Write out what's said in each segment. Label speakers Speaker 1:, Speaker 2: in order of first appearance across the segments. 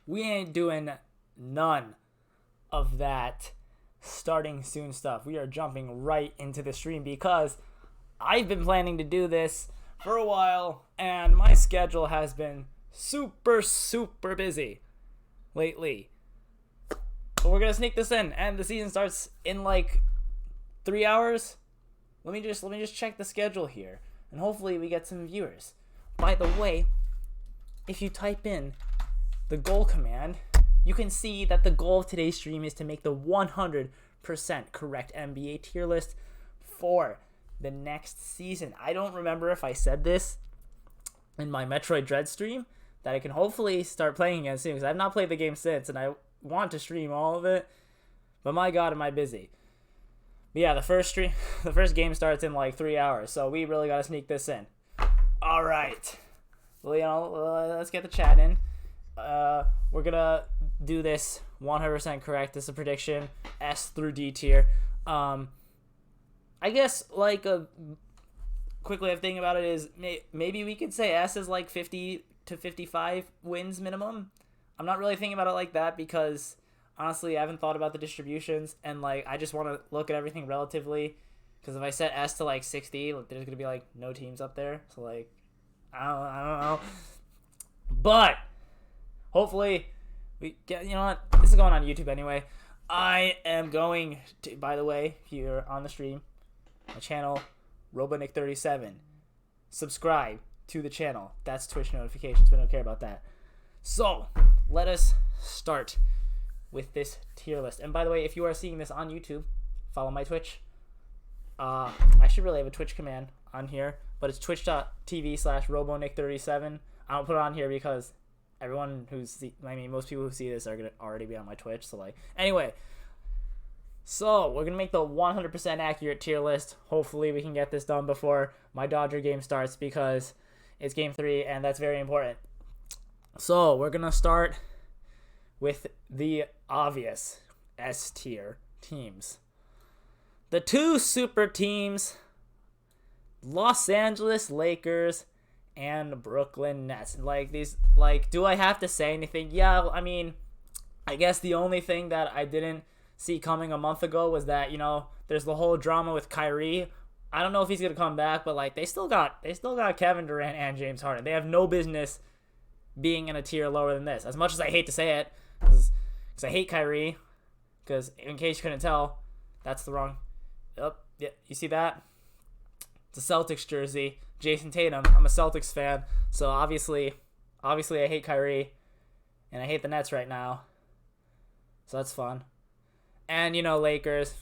Speaker 1: We ain't doing none of that starting soon stuff. We are jumping right into the stream because I've been planning to do this for a while and my schedule has been super busy lately. But we're gonna sneak this in, and the season starts in like 3 hours. Let me just check the schedule here, and hopefully we get some viewers. By the way, if you type in the goal command, you can see that the goal of today's stream is to make the 100% correct NBA tier list for the next season. I don't remember if I said this in my Metroid Dread stream, that I can hopefully start playing again soon, because I've not played the game since, and I want to stream all of it, but my god, am I busy. But yeah, the first game starts in like 3 hours, so we really gotta sneak this in. All right, well, let's get the chat in. We're gonna do this 100% correct. This is a prediction, S through D tier. I guess like a quick way of thinking about it is maybe we could say S is like 50 to 55 wins minimum. I'm not really thinking about it like that because honestly I haven't thought about the distributions, and like I just want to look at everything relatively, because if I set S to like 60, there's gonna be like no teams up there, so like I don't know. But hopefully we get, you know what, this is going on YouTube anyway. I am going to, by the way, if you're on the stream, my channel Robonick37, subscribe to the channel. That's Twitch notifications. We don't care about that. So let us start with this tier list. And by the way, if you are seeing this on YouTube, follow my Twitch. I should really have a Twitch command on here, but it's twitch.tv/Robonick37. I don't put it on here because everyone most people who see this are gonna already be on my Twitch. So like, anyway, so we're gonna make the 100% accurate tier list. Hopefully we can get this done before my Dodger game starts, because it's game 3 and that's very important. So we're gonna start with the obvious S tier teams. The 2 super teams, Los Angeles Lakers and Brooklyn Nets. Like these, like, do I have to say anything? Yeah, I mean, I guess the only thing that I didn't see coming a month ago was that, you know, there's the whole drama with Kyrie. I don't know if he's gonna come back, but like they still got Kevin Durant and James Harden. They have no business being in a tier lower than this. As much as I hate to say it, because I hate Kyrie. Because in case you couldn't tell, that's the wrong. Yep, yeah, you see that? It's a Celtics jersey. Jason Tatum. I'm a Celtics fan, so obviously I hate Kyrie, and I hate the Nets right now. So that's fun. And, you know, Lakers,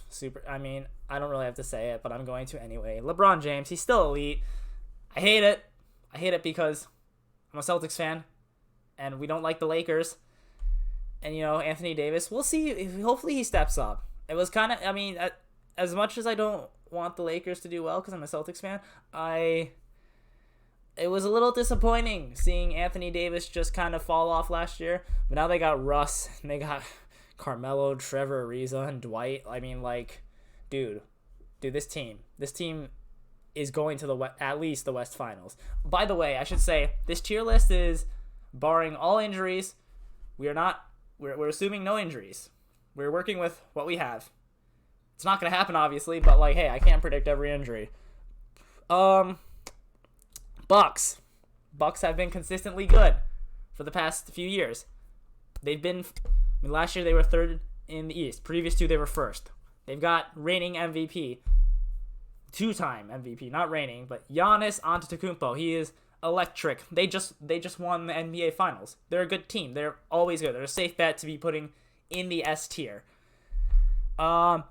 Speaker 1: I mean, I don't really have to say it, but I'm going to anyway. LeBron James, he's still elite. I hate it. I hate it because I'm a Celtics fan, and we don't like the Lakers. And, you know, Anthony Davis, we'll see. Hopefully he steps up. It was kind of, I mean, as much as I don't want the Lakers to do well because I'm a Celtics fan, it was a little disappointing seeing Anthony Davis just kind of fall off last year. But now they got Russ, and they got Carmelo, Trevor Ariza, and Dwight. I mean, like, dude, this team is going to at least the West Finals. By the way, I should say this tier list is barring all injuries. We're assuming no injuries. We're working with what we have. It's not gonna happen, obviously, but like, hey, I can't predict every injury. Bucks have been consistently good for the past few years. Last year they were 3rd in the East. Previous 2 they were 1st. They've got reigning MVP, 2-time MVP, not reigning, but Giannis Antetokounmpo. He is electric. They just won the NBA Finals. They're a good team. They're always good. They're a safe bet to be putting in the S tier. And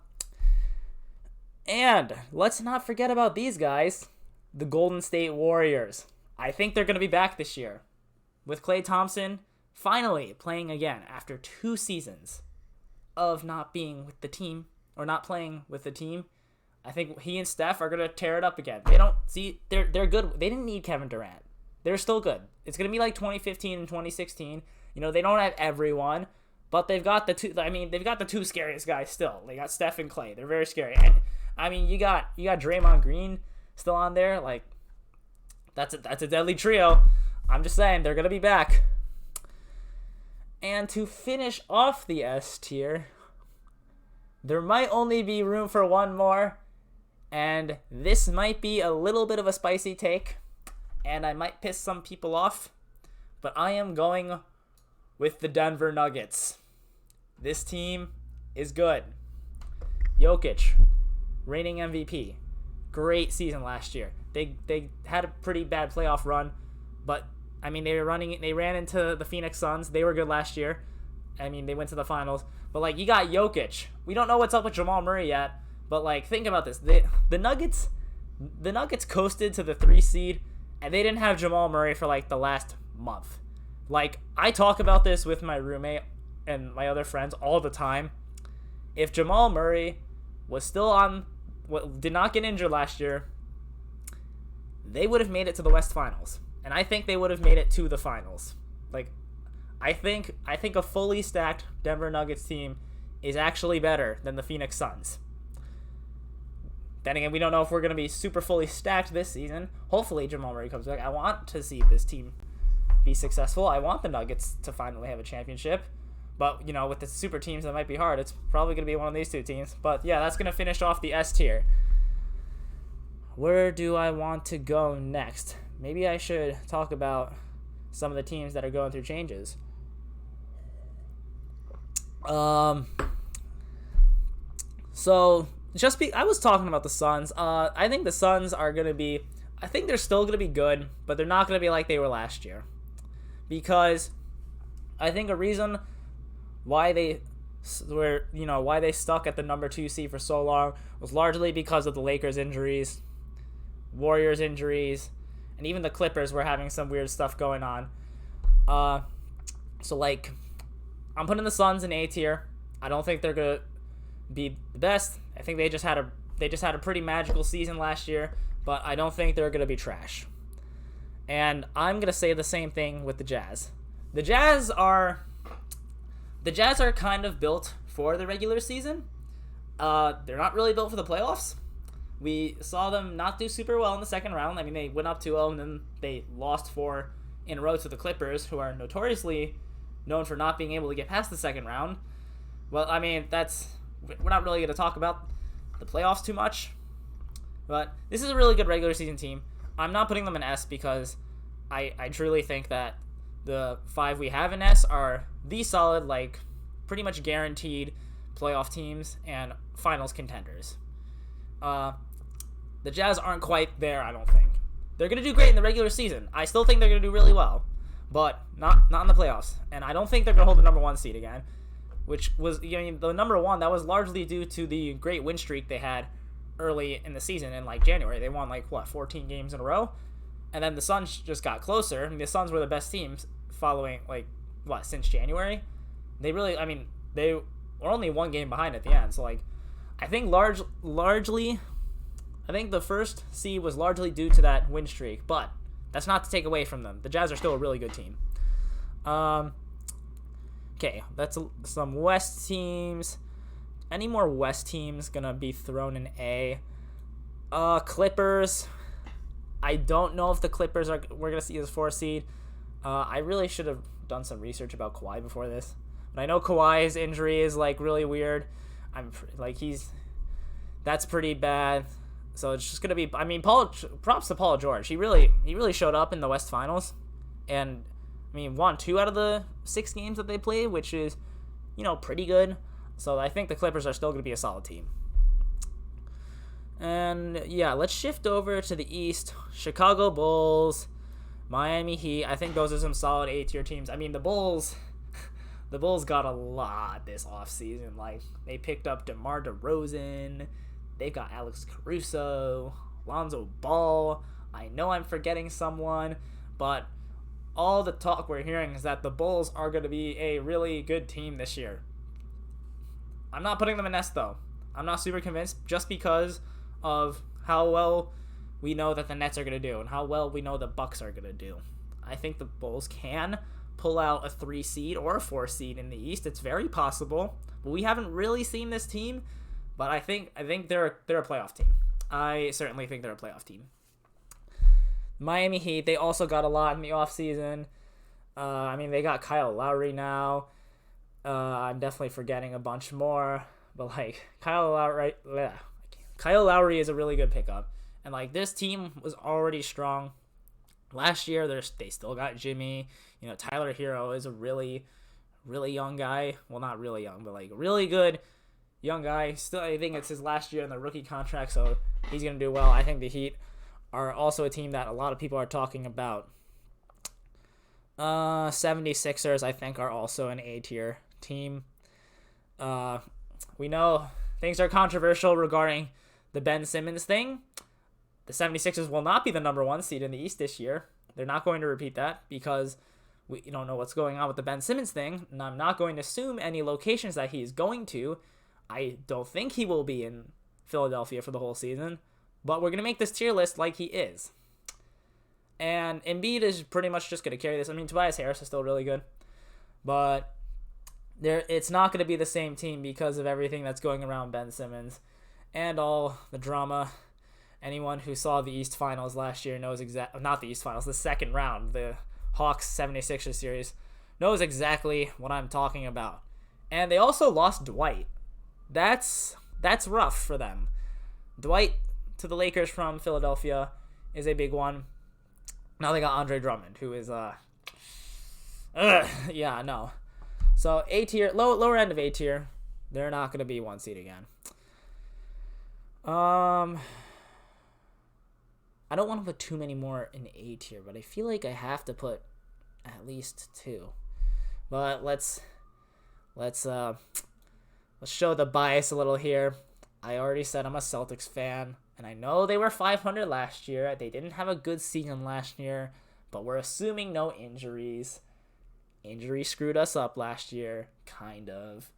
Speaker 1: let's not forget about these guys, the Golden State Warriors. I think they're going to be back this year with Klay Thompson finally playing again after 2 seasons of not being with the team, or not playing with the team. I think he and Steph are going to tear it up again. They're good. They didn't need Kevin Durant. They're still good. It's going to be like 2015 and 2016. You know, they don't have everyone, but they've got the 2 scariest guys still. They got Steph and Klay. They're very scary. And I mean, you got Draymond Green still on there. Like, that's a deadly trio. I'm just saying, they're going to be back. And to finish off the S tier, there might only be room for one more, and this might be a little bit of a spicy take, and I might piss some people off, but I am going with the Denver Nuggets. This team is good. Jokic, reigning MVP. Great season last year. They had a pretty bad playoff run, but I mean they ran into the Phoenix Suns. They were good last year. I mean they went to the finals. But like you got Jokic. We don't know what's up with Jamal Murray yet, but like think about this. The Nuggets coasted to the 3 seed and they didn't have Jamal Murray for like the last month. Like I talk about this with my roommate and my other friends all the time. If Jamal Murray was still did not get injured last year, they would have made it to the West Finals. And I think they would have made it to the finals. Like, I think a fully stacked Denver Nuggets team is actually better than the Phoenix Suns. Then again, we don't know if we're going to be super fully stacked this season. Hopefully Jamal Murray comes back. I want to see this team be successful. I want the Nuggets to finally have a championship. But, you know, with the super teams, that might be hard. It's probably going to be one of these two teams. But, yeah, that's going to finish off the S tier. Where do I want to go next? Maybe I should talk about some of the teams that are going through changes. I was talking about the Suns. I think the Suns are going to be... I think they're still going to be good, but they're not going to be like they were last year. Because I think a reason why they stuck at the number 2 seed for so long was largely because of the Lakers injuries, Warriors injuries, and even the Clippers were having some weird stuff going on. So like, I'm putting the Suns in A tier. I don't think they're gonna be the best. I think they just had a pretty magical season last year, but I don't think they're gonna be trash. And I'm gonna say the same thing with the Jazz. The Jazz are kind of built for the regular season. They're not really built for the playoffs. We saw them not do super well in the second round. I mean, they went up 2-0 and then they lost 4 in a row to the Clippers, who are notoriously known for not being able to get past the second round. Well, I mean, we're not really going to talk about the playoffs too much. But this is a really good regular season team. I'm not putting them in S because I truly think that the 5 we have in S are the solid, like, pretty much guaranteed playoff teams and finals contenders. The Jazz aren't quite there, I don't think. They're going to do great in the regular season. I still think they're going to do really well, but not in the playoffs. And I don't think they're going to hold the number 1 seed again, which was, the number 1, that was largely due to the great win streak they had early in the season in, like, January. They won, 14 games in a row? And then the Suns just got closer. I mean, the Suns were the best teams following, since January? They were only 1 game behind at the end. So, I think largely, I think the first seed was largely due to that win streak. But that's not to take away from them. The Jazz are still a really good team. Okay, that's some West teams. Any more West teams gonna be thrown in A? Clippers. I don't know if the Clippers we're gonna see as 4 seed. I really should have done some research about Kawhi before this, but I know Kawhi's injury is really weird. That's pretty bad. So it's just gonna be. I mean, props to Paul George. He really showed up in the West Finals, and won 2 out of the 6 games that they played, which is, pretty good. So I think the Clippers are still gonna be a solid team. And yeah, let's shift over to the East. Chicago Bulls, Miami Heat. I think those are some solid A-tier teams. I mean, the Bulls got a lot this offseason. They picked up DeMar DeRozan. They've got Alex Caruso, Lonzo Ball. I know I'm forgetting someone, but all the talk we're hearing is that the Bulls are going to be a really good team this year. I'm not putting them in S, though. I'm not super convinced just because of how well we know that the Nets are going to do and how well we know the Bucks are going to do. I think the Bulls can pull out a 3 seed or a 4 seed in the East. It's very possible, but we haven't really seen this team. But I think they're a playoff team. I certainly think they're a playoff team. Miami Heat, they also got a lot in the offseason. I mean, they got Kyle Lowry now. I'm definitely forgetting a bunch more, but like Kyle Lowry is a really good pickup, and like this team was already strong last year. They still got Jimmy. You know, Tyler Hero is a really young guy. Well, not really young, but like really good young guy. Still, I think it's his last year in the rookie contract, so he's gonna do well. I think the Heat are also a team that a lot of people are talking about. 76ers, I think, are also an A-tier team. We know things are controversial regarding the Ben Simmons thing. The 76ers will not be the number 1 seed in the East this year. They're not going to repeat that because we don't know what's going on with the Ben Simmons thing, and I'm not going to assume any locations that he is going to. I don't think he will be in Philadelphia for the whole season, but we're going to make this tier list like he is. And Embiid is pretty much just going to carry this. I mean, Tobias Harris is still really good, but it's not going to be the same team because of everything that's going around Ben Simmons and all the drama. Anyone who saw the East Finals last year knows not the East Finals, the second round, the Hawks 76ers series, knows exactly what I'm talking about. And they also lost Dwight. That's rough for them. Dwight to the Lakers from Philadelphia is a big one. Now they got Andre Drummond, who is no. So A tier, lower end of A tier, they're not going to be 1 seed again. I don't want to put too many more in A tier, but I feel like I have to put at least 2. But let's show the bias a little here. I already said I'm a Celtics fan, and I know they were 500 last year. They didn't have a good season last year, but we're assuming no injuries. Injury screwed us up last year, kind of.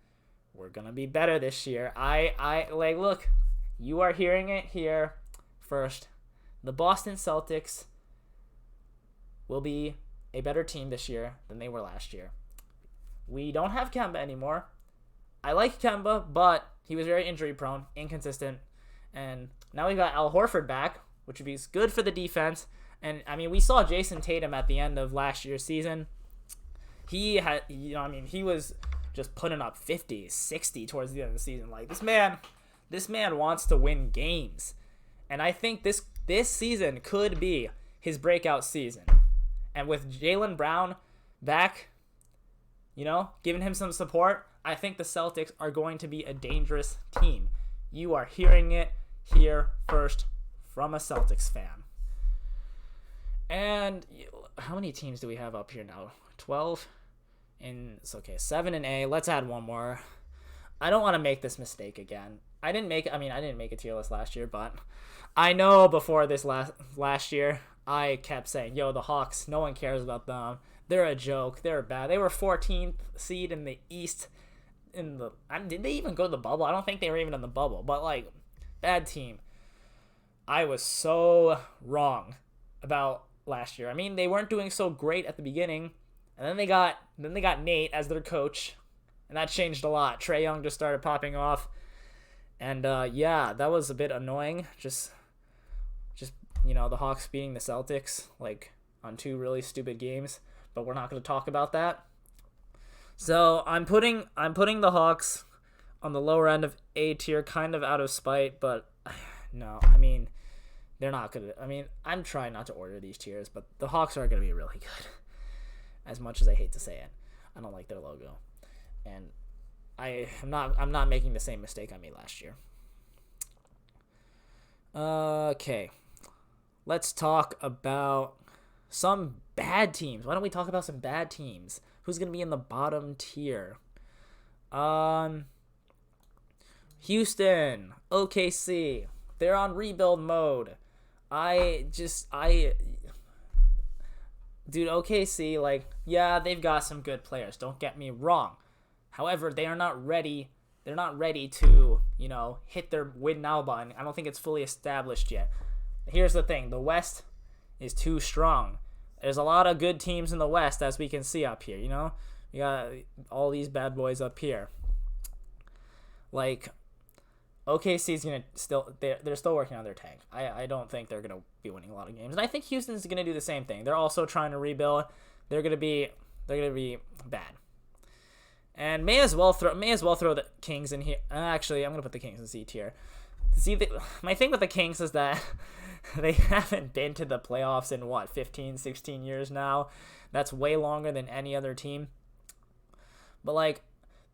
Speaker 1: We're gonna be better this year. Look, you are hearing it here first. The Boston Celtics will be a better team this year than they were last year. We don't have Kemba anymore. I like Kemba, but he was very injury prone, inconsistent, and now we got Al Horford back, which would be good for the defense. And I mean, we saw Jason Tatum at the end of last year's season. He had, he was just putting up 50, 60 towards the end of the season. Like this man wants to win games, and I think this season could be his breakout season. And with Jaylen Brown back, giving him some support, I think the Celtics are going to be a dangerous team. You are hearing it here first from a Celtics fan. And how many teams do we have up here now? 12? And it's okay, 7 in A. Let's add one more. I don't want to make this mistake again. I didn't make a tier list last year, but I know before this last year, I kept saying, the Hawks, no one cares about them. They're a joke. They're bad. They were 14th seed in the East. Did they even go to the bubble? I don't think they were even in the bubble, but bad team. I was so wrong about last year. I mean, they weren't doing so great at the beginning, and then they got Nate as their coach, and that changed a lot. Trae Young just started popping off, and that was a bit annoying. Just the Hawks beating the Celtics on 2 really stupid games, but we're not going to talk about that. So I'm putting the Hawks on the lower end of A tier, kind of out of spite, but no, I mean, they're not gonna. I mean, I'm trying not to order these tiers, but the Hawks are gonna be really good. As much as I hate to say it, I don't like their logo, and I'm not making the same mistake I made last year. Okay, let's talk about some bad teams. Why don't we talk about some bad teams? Who's going to be in the bottom tier? Houston, OKC. They're on rebuild mode. OKC, they've got some good players. Don't get me wrong. However, they are not ready. They're not ready to, hit their win now button. I don't think it's fully established yet. Here's the thing. The West is too strong. There's a lot of good teams in the West, as we can see up here, We got all these bad boys up here. OKC's going to they're still working on their tank. I don't think they're going to be winning a lot of games. And I think Houston's going to do the same thing. They're also trying to rebuild. They're going to be They're gonna be bad. And may as well throw the Kings in here. Actually, I'm gonna put the Kings in C tier. See, my thing with the Kings is that they haven't been to the playoffs in 15, 16 years now. That's way longer than any other team. But like,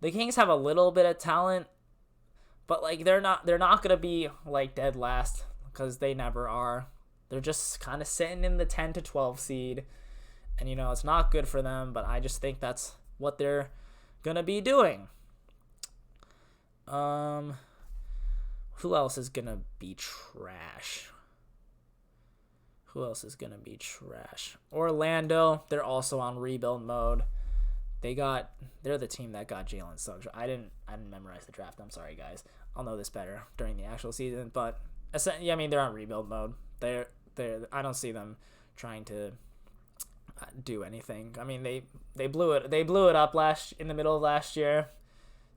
Speaker 1: the Kings have a little bit of talent, but like they're not gonna be like dead last because they never are. They're just kind of sitting in the 10 to 12 seed, and it's not good for them. But I just think that's what they're gonna be doing. Who else is gonna be trash? Orlando, they're also on rebuild mode. They're the team that got Jalen Suggs. I didn't memorize the draft. I'm sorry, guys. I'll know this better during the actual season. But yeah, I mean, they're on rebuild mode. I don't see them trying to do anything. I mean, they blew it up in the middle of last year.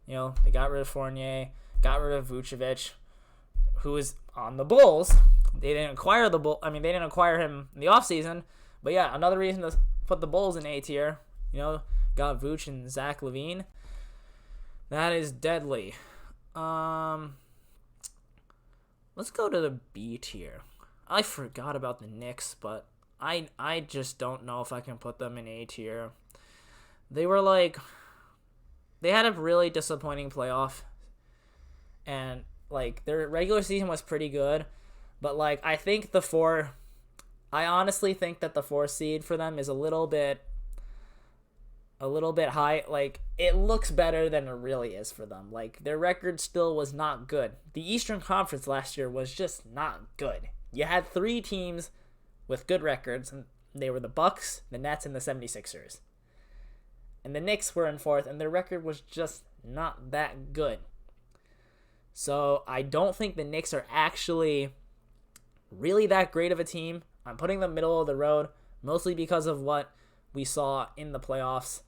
Speaker 1: They got rid of Fournier, got rid of Vucevic, who is on the Bulls. They didn't acquire they didn't acquire him in the offseason. But yeah, another reason to put the Bulls in A tier. Got Vooch and Zach LaVine. That is deadly. Let's go to the B tier. I forgot about the Knicks, but I just don't know if I can put them in A tier. They had a really disappointing playoff, and like their regular season was pretty good, but like I honestly think that the 4th seed for them is a little bit high. Like, it looks better than it really is for them. Like, their record still was not good. The Eastern Conference last year was just not good. You had 3 teams with good records, and they were the Bucks, the Nets, and the 76ers. And the Knicks were in 4th, and their record was just not that good. So I don't think the Knicks are actually really that great of a team. I'm putting them middle of the road, mostly because of what we saw in the playoffs.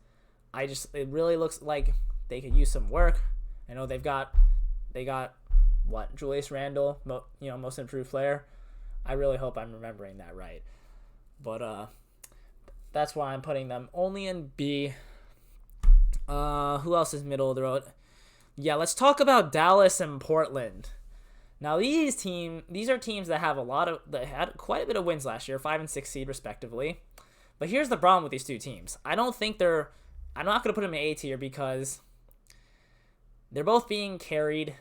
Speaker 1: It really looks like they could use some work. I know they got Julius Randle, most improved player. I really hope I'm remembering that right. But that's why I'm putting them only in B. Who else is middle of the road? Yeah, let's talk about Dallas and Portland. Now these are teams that had quite a bit of wins last year, 5 and 6 seed respectively. But here's the problem with these two teams. I'm not going to put them in A tier because they're both being carried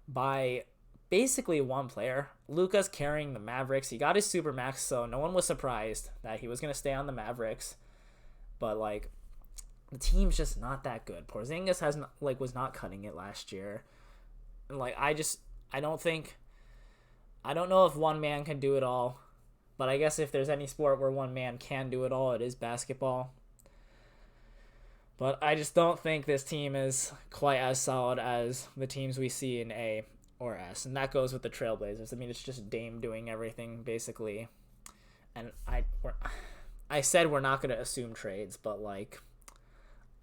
Speaker 1: by basically one player. Luka's carrying the Mavericks. He got his Supermax, so no one was surprised that he was going to stay on the Mavericks. But like, the team's just not that good. Porzingis was not cutting it last year. And like, I don't know if one man can do it all. But I guess if there's any sport where one man can do it all, it is basketball. But I just don't think this team is quite as solid as the teams we see in A or S. And that goes with the Trailblazers. I mean, it's just Dame doing everything, basically. And I said we're not going to assume trades, but like,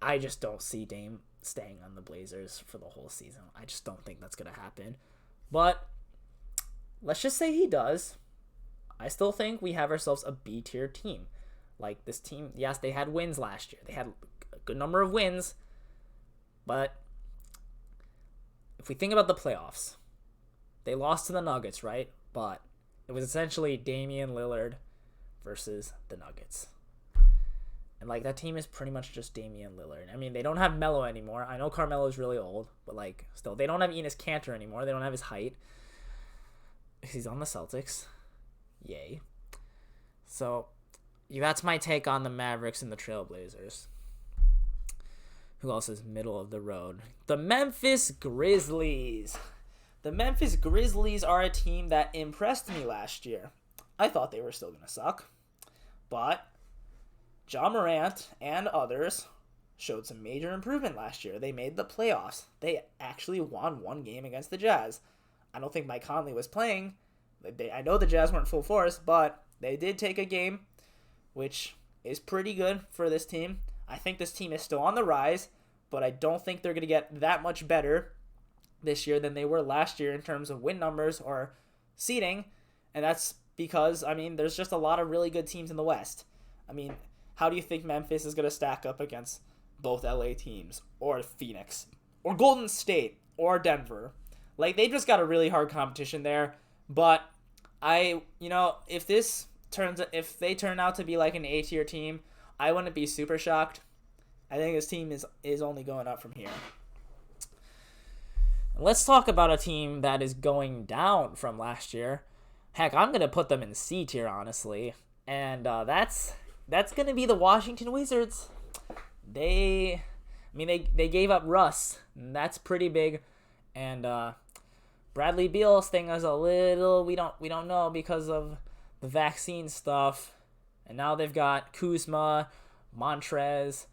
Speaker 1: I just don't see Dame staying on the Blazers for the whole season. I just don't think that's going to happen. But let's just say he does. I still think we have ourselves a B tier team. Like, this team, yes, they had wins last year. They had a good number of wins. But if we think about the playoffs, they lost to the Nuggets, right? But it was essentially Damian Lillard versus the Nuggets. And like, that team is pretty much just Damian Lillard. I mean, they don't have Melo anymore. I know Carmelo's really old, but like, still, they don't have Enes Kanter anymore. They don't have his height. He's on the Celtics. Yay. So, that's my take on the Mavericks and the Trailblazers. Who else is middle of the road? The Memphis Grizzlies. The Memphis Grizzlies are a team that impressed me last year. I thought they were still going to suck. But Ja Morant and others showed some major improvement last year. They made the playoffs. They actually won one game against the Jazz. I don't think Mike Conley was playing. I know the Jazz weren't full force, but they did take a game, which is pretty good for this team. I think this team is still on the rise, but I don't think they're going to get that much better this year than they were last year in terms of win numbers or seeding. And that's because, I mean, there's just a lot of really good teams in the West. I mean,
Speaker 2: how do you think Memphis is going to stack up against both LA teams, or Phoenix, or Golden State, or Denver? Like, they just got a really hard competition there. But if they turn out to be like an A-tier team, I wouldn't be super shocked. I think this team is only going up from here.
Speaker 1: Let's talk about a team that is going down from last year. Heck, I'm going to put them in C tier, honestly. And that's going to be the Washington Wizards. They gave up Russ. And that's pretty big. And Bradley Beal's thing is a little, we don't know because of the vaccine stuff. And now they've got Kuzma, Montrez.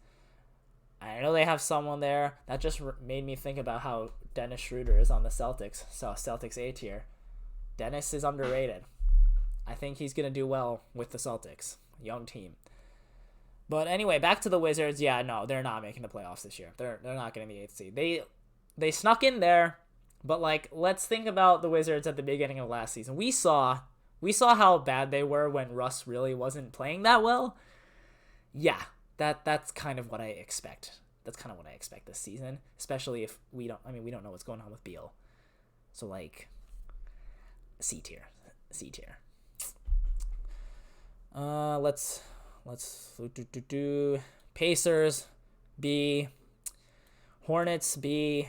Speaker 1: I know they have someone there. That just made me think about how Dennis Schroeder is on the Celtics. So Celtics A tier. Dennis is underrated. I think he's going to do well with the Celtics. Young team. But anyway, back to the Wizards. Yeah, no, they're not making the playoffs this year. They're not getting the 8th seed. They snuck in there, but like, let's think about the Wizards at the beginning of last season. We saw how bad they were when Russ really wasn't playing that well. Yeah, that's kind of what I expect. That's kind of what I expect this season, especially if we don't know what's going on with Beal. So like, C tier. Let's do Pacers B, Hornets B.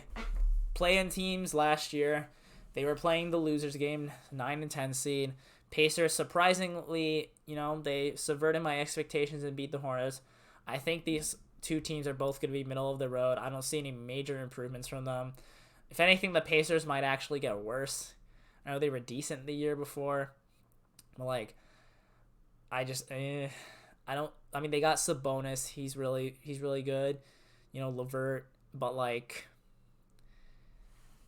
Speaker 1: Play-in teams last year, they were playing the losers game, 9 and 10 seed. Pacers, surprisingly, they subverted my expectations and beat the Hornets. I think these two teams are both going to be middle of the road. I don't see any major improvements from them. If anything, the Pacers might actually get worse. I know they were decent the year before, but like, they got Sabonis. He's really good. LeVert, but like,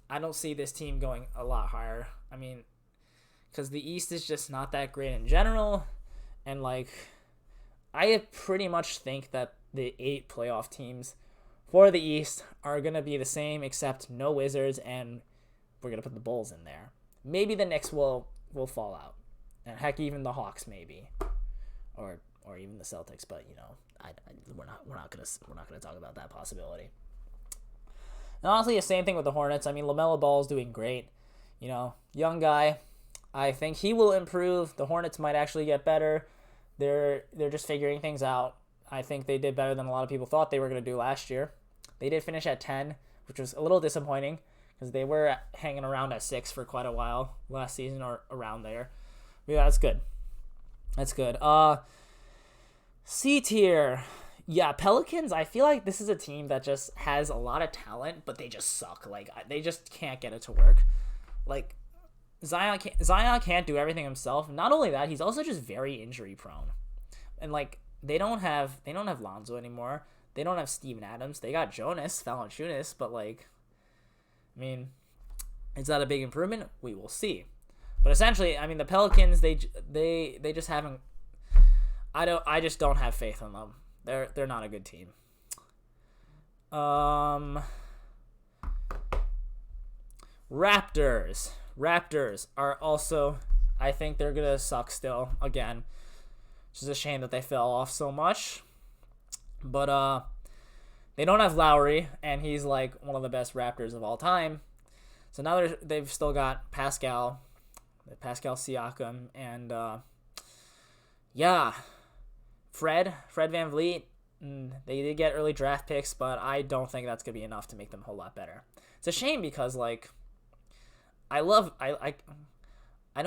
Speaker 1: I don't see this team going a lot higher. I mean, because the East is just not that great in general, and like, I pretty much think that the 8 playoff teams for the East are gonna be the same, except no Wizards, and we're gonna put the Bulls in there. Maybe the Knicks will fall out, and heck, even the Hawks maybe, or even the Celtics. But we're not gonna talk about that possibility. And honestly, the same thing with the Hornets. I mean, LaMelo Ball is doing great. Young guy. I think he will improve. The Hornets might actually get better. They're just figuring things out. I think they did better than a lot of people thought they were going to do last year. They did finish at 10, which was a little disappointing because they were hanging around at 6 for quite a while last season, or around there. But yeah, that's good. That's good. C tier. Yeah, Pelicans, I feel like this is a team that just has a lot of talent, but they just suck. Like, they just can't get it to work. Like, Zion can't do everything himself. Not only that, he's also just very injury prone. And like, they don't have Lonzo anymore. They don't have Steven Adams. They got Jonas Valanciunas, but like, I mean, is that a big improvement? We will see. But essentially, I mean, the Pelicans, they just haven't. I just don't have faith in them. They're not a good team. Raptors are also, I think they're gonna suck still again. It's just a shame that they fell off so much. But they don't have Lowry, and he's like one of the best Raptors of all time. So now they've still got Pascal Siakam, and Fred VanVleet. They did get early draft picks, but I don't think that's gonna be enough to make them a whole lot better. It's a shame because like, I know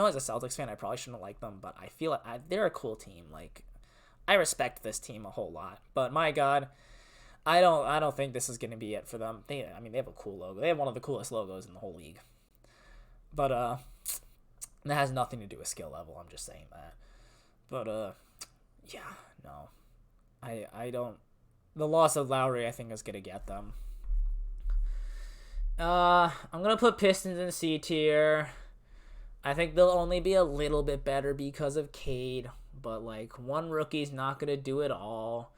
Speaker 1: as a Celtics fan I probably shouldn't like them, but I feel like they're a cool team. Like, I respect this team a whole lot, but my God, I don't think this is gonna be it for them. They have a cool logo. They have one of the coolest logos in the whole league. But that has nothing to do with skill level. I'm just saying that. But yeah, no, I don't. The loss of Lowry, I think, is gonna get them. I'm gonna put Pistons in C tier. I think they'll only be a little bit better because of Cade, but like, one rookie's not gonna do it all.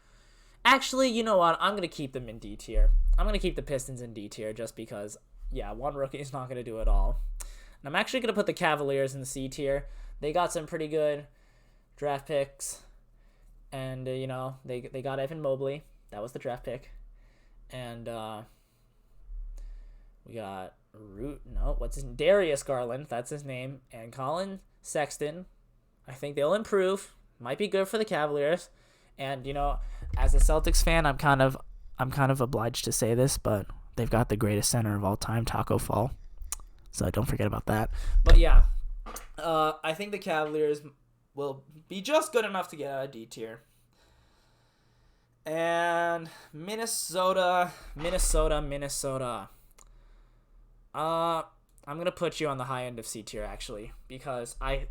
Speaker 1: Actually, you know what? I'm gonna keep them in D tier. I'm gonna keep the Pistons in D tier just because, yeah, one rookie's not gonna do it all. And I'm actually gonna put the Cavaliers in C tier. They got some pretty good draft picks, And they got Evan Mobley. That was the draft pick. And we got Darius Garland. That's his name. And Colin Sexton. I think they'll improve. Might be good for the Cavaliers. And as a Celtics fan, I'm kind of obliged to say this, but they've got the greatest center of all time, Taco Fall. So don't forget about that. But yeah, I think the Cavaliers will be just good enough to get out of D tier. And Minnesota. I'm gonna put you on the high end of C tier actually, because I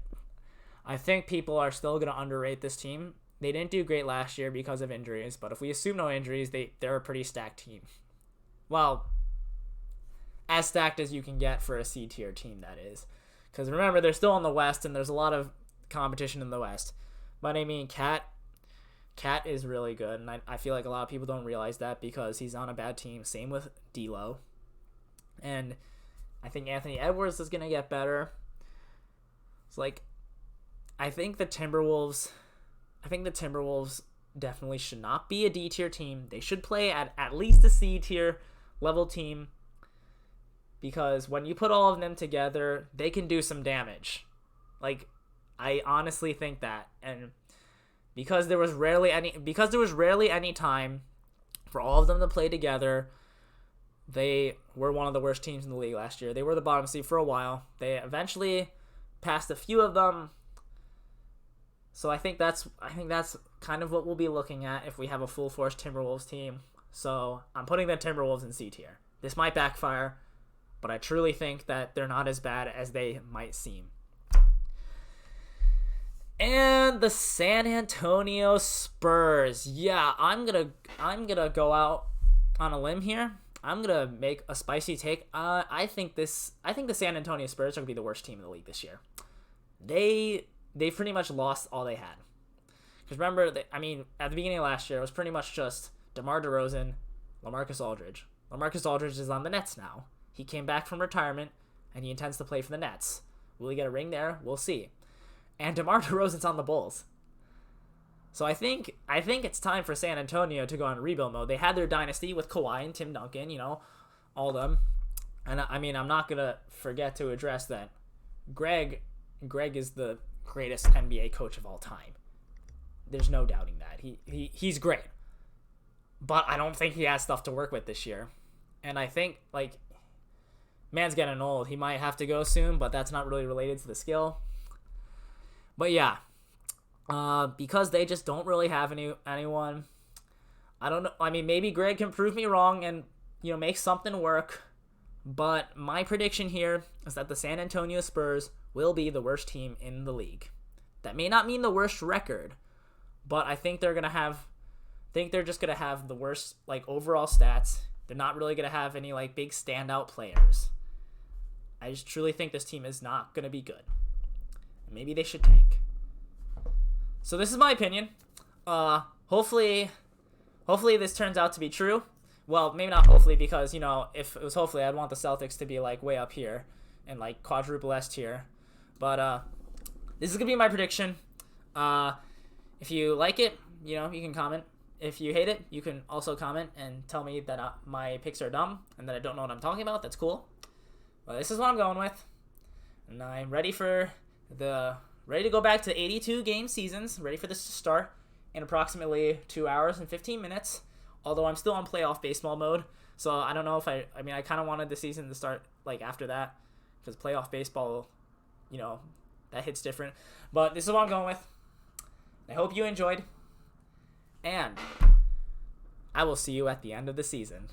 Speaker 1: think people are still gonna underrate this team. They didn't do great last year because of injuries, but if we assume no injuries, they're a pretty stacked team. Well, as stacked as you can get for a C tier team, that is. Because remember, they're still in the West, and there's a lot of competition in the West. But I mean, Cat is really good, and I feel like a lot of people don't realize that because he's on a bad team. Same with D'Lo. And I think Anthony Edwards is going to get better. It's like, I think the Timberwolves definitely should not be a D tier team. They should play at least a C tier level team, because when you put all of them together, they can do some damage. Like, I honestly think that. And because there was rarely any time for all of them to play together, they were one of the worst teams in the league last year. They were the bottom seed for a while. They eventually passed a few of them. So I think that's kind of what we'll be looking at if we have a full force Timberwolves team. So I'm putting the Timberwolves in C tier. This might backfire, but I truly think that they're not as bad as they might seem. And the San Antonio Spurs. Yeah, I'm gonna go out on a limb here. I'm gonna make a spicy take. I think the San Antonio Spurs are gonna be the worst team in the league this year. They pretty much lost all they had. Because remember, at the beginning of last year, it was pretty much just DeMar DeRozan, LaMarcus Aldridge. LaMarcus Aldridge is on the Nets now. He came back from retirement, and he intends to play for the Nets. Will he get a ring there? We'll see. And DeMar DeRozan's on the Bulls. So I think it's time for San Antonio to go on rebuild mode. They had their dynasty with Kawhi and Tim Duncan, all of them. And I'm not going to forget to address that Greg is the greatest NBA coach of all time. There's no doubting that. He's great. But I don't think he has stuff to work with this year. And I think, man's getting old. He might have to go soon, but that's not really related to the skill. But yeah, because they just don't really have anyone. I don't know. Maybe Greg can prove me wrong and, make something work. But my prediction here is that the San Antonio Spurs will be the worst team in the league. That may not mean the worst record, but I think they're just gonna have the worst overall stats. They're not really gonna have any big standout players. I just truly think this team is not gonna be good. Maybe they should tank. So this is my opinion. Hopefully this turns out to be true. Well, maybe not hopefully, because, if it was hopefully, I'd want the Celtics to be, way up here and, quadruple S tier. But, this is going to be my prediction. If you like it, you can comment. If you hate it, you can also comment and tell me that my picks are dumb and that I don't know what I'm talking about. That's cool. But this is what I'm going with. And I'm ready to go back to 82 game seasons. Ready for this to start in approximately 2 hours and 15 minutes. Although I'm still on playoff baseball mode, so I don't know if I kind of wanted the season to start after that, because playoff baseball, that hits different. But this is what I'm going with. I hope you enjoyed, and I will see you at the end of the season.